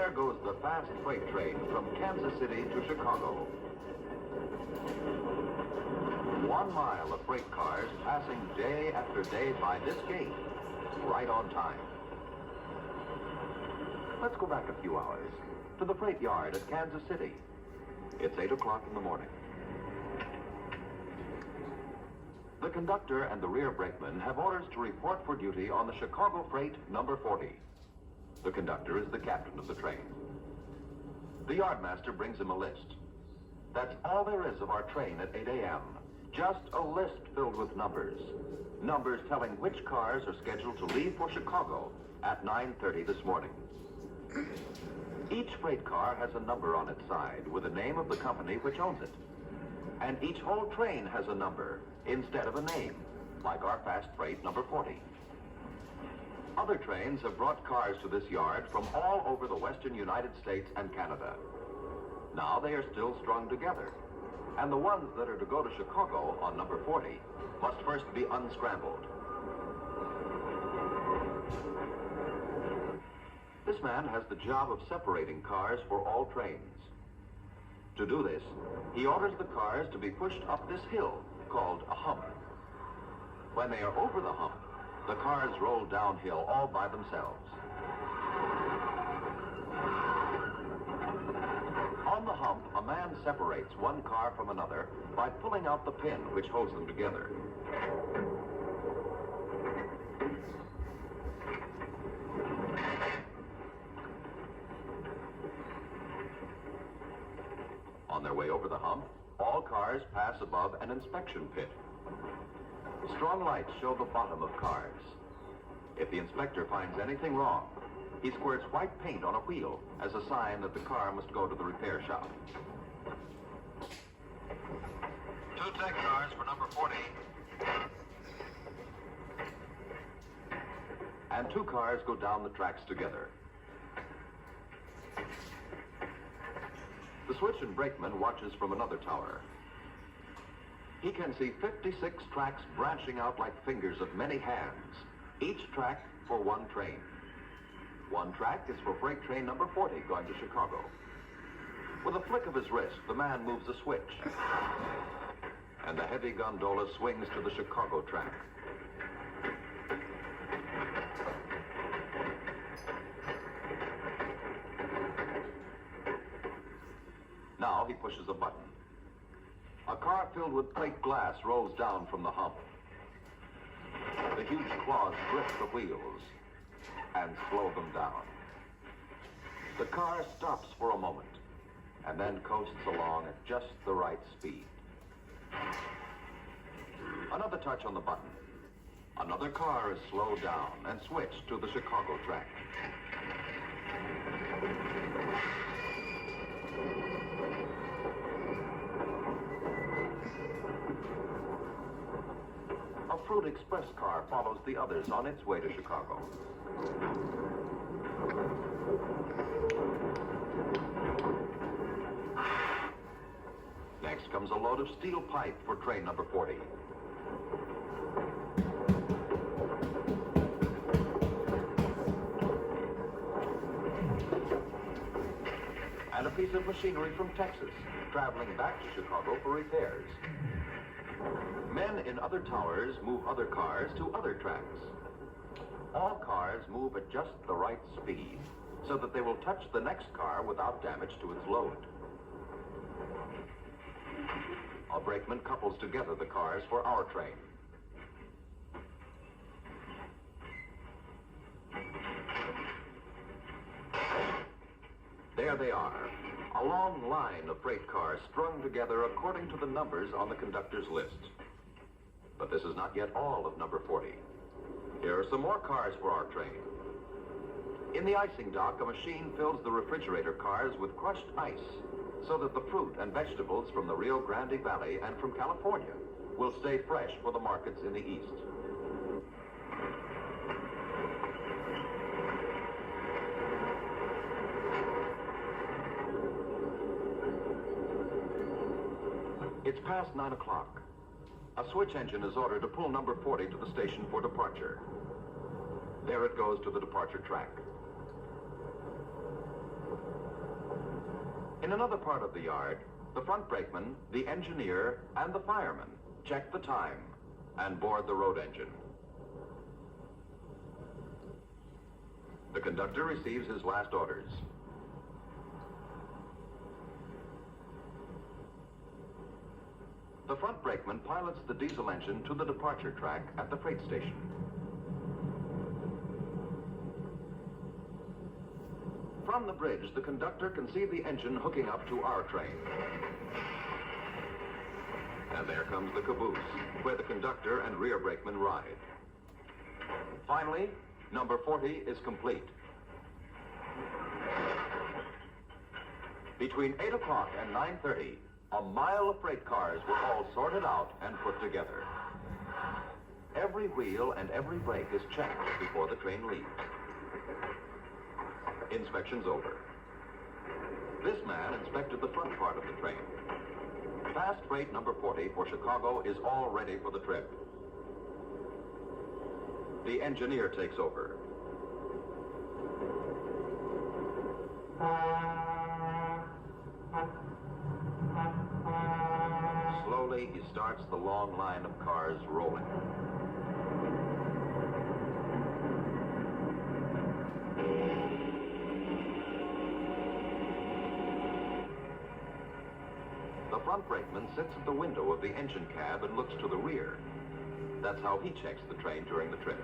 There goes the fast freight train from Kansas City to Chicago. 1 mile of freight cars passing day after day by this gate, right on time. Let's go back a few hours to the freight yard at Kansas City. It's 8 o'clock in the morning. The conductor and the rear brakeman have orders to report for duty on the Chicago freight number 40. The conductor is the captain of the train. The yardmaster brings him a list. That's all there is of our train at 8 a.m. Just a list filled with numbers. Numbers telling which cars are scheduled to leave for Chicago at 9:30 this morning. Each freight car has a number on its side with the name of the company which owns it. And each whole train has a number instead of a name, like our fast freight number 40. Other trains have brought cars to this yard from all over the western United States and Canada. Now they are still strung together, and the ones that are to go to Chicago on number 40 must first be unscrambled. This man has the job of separating cars for all trains. To do this, he orders the cars to be pushed up this hill called a hump. When they are over the hump, the cars roll downhill all by themselves. On the hump, a man separates one car from another by pulling out the pin which holds them together. On their way over the hump, all cars pass above an inspection pit. Strong lights show the bottom of cars. If the inspector finds anything wrong, he squirts white paint on a wheel as a sign that the car must go to the repair shop. 2 tech cars for number 40. And 2 cars go down the tracks together. The switch and brakeman watches from another tower. He can see 56 tracks branching out like fingers of many hands, each track for one train. One track is for freight train number 40 going to Chicago. With a flick of his wrist, the man moves a switch, and the heavy gondola swings to the Chicago track. Now he pushes a button. A car filled with plate glass rolls down from the hump. The huge claws grip the wheels and slow them down. The car stops for a moment and then coasts along at just the right speed. Another touch on the button. Another car is slowed down and switched to the Chicago track. A fruit express car follows the others on its way to Chicago. Next comes a load of steel pipe for train number 40. And a piece of machinery from Texas, traveling back to Chicago for repairs. Men in other towers move other cars to other tracks. All cars move at just the right speed, so that they will touch the next car without damage to its load. A brakeman couples together the cars for our train. There they are, a long line of freight cars strung together according to the numbers on the conductor's list. But this is not yet all of number 40. Here are some more cars for our train. In the icing dock, a machine fills the refrigerator cars with crushed ice so that the fruit and vegetables from the Rio Grande Valley and from California will stay fresh for the markets in the east. It's past 9 o'clock. A switch engine is ordered to pull number 40 to the station for departure. There it goes to the departure track. In another part of the yard, the front brakeman, the engineer, and the fireman check the time and board the road engine. The conductor receives his last orders. The front brakeman pilots the diesel engine to the departure track at the freight station. From the bridge, the conductor can see the engine hooking up to our train. And there comes the caboose, where the conductor and rear brakeman ride. Finally, number 40 is complete. Between 8 o'clock and 9:30, a mile of freight cars were all sorted out and put together. Every wheel and every brake is checked before the train leaves. Inspection's over. This man inspected the front part of the train. Fast freight number 40 for Chicago is all ready for the trip. The engineer takes over. Slowly, he starts the long line of cars rolling. The front brakeman sits at the window of the engine cab and looks to the rear. That's how he checks the train during the trip.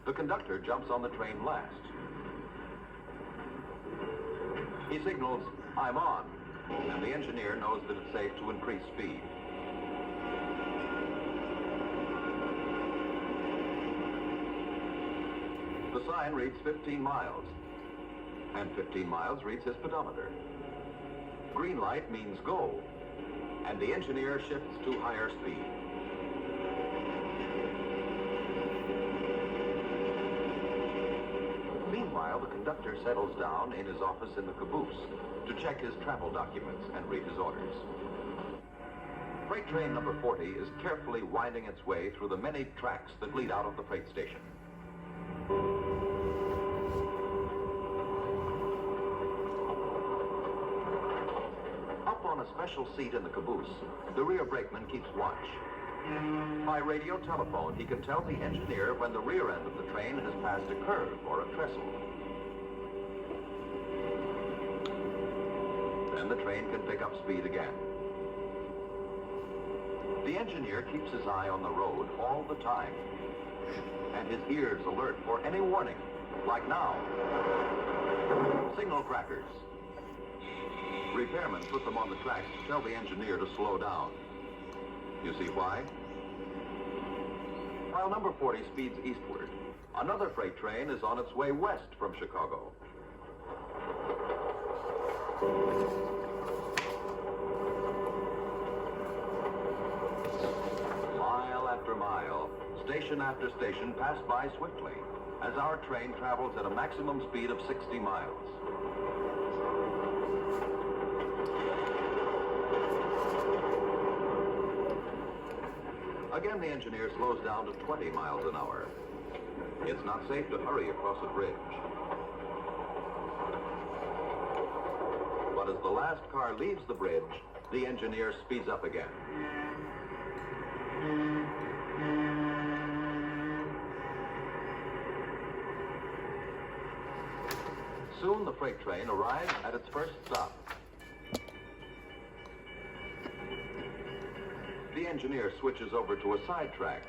The conductor jumps on the train last. He signals, "I'm on," and the engineer knows that it's safe to increase speed. The sign reads 15 miles, and 15 miles reads his speedometer. Green light means go, and the engineer shifts to higher speed. Meanwhile, the conductor settles down in his office in the caboose to check his travel documents and read his orders. Freight train number 40 is carefully winding its way through the many tracks that lead out of the freight station. Up on a special seat in the caboose, the rear brakeman keeps watch. By radio telephone, he can tell the engineer when the rear end of the train has passed a curve or a trestle. Then the train can pick up speed again. The engineer keeps his eye on the road all the time, and his ears alert for any warning, like now. Signal crackers. Repairmen put them on the tracks to tell the engineer to slow down. You see why? While number 40 speeds eastward, another freight train is on its way west from Chicago. Mile after mile, station after station pass by swiftly as our train travels at a maximum speed of 60 miles. Again, the engineer slows down to 20 miles an hour. It's not safe to hurry across a bridge. But as the last car leaves the bridge, the engineer speeds up again. Soon the freight train arrives at its first stop. The engineer switches over to a side track,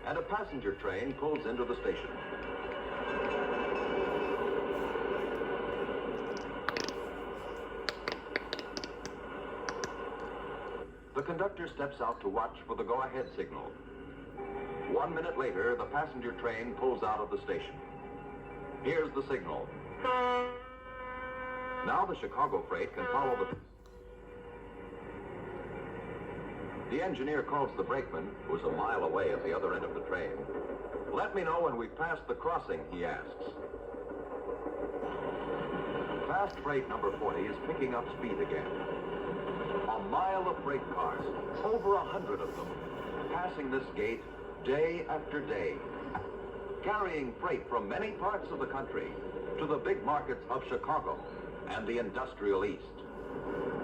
and a passenger train pulls into the station. The conductor steps out to watch for the go-ahead signal. 1 minute later, the passenger train pulls out of the station. Here's the signal. Now the Chicago freight can follow the... The engineer calls the brakeman, who's a mile away at the other end of the train. "Let me know when we've passed the crossing," he asks. Fast freight number 40 is picking up speed again. A mile of freight cars, over 100 of them, passing this gate day after day, carrying freight from many parts of the country to the big markets of Chicago and the industrial East.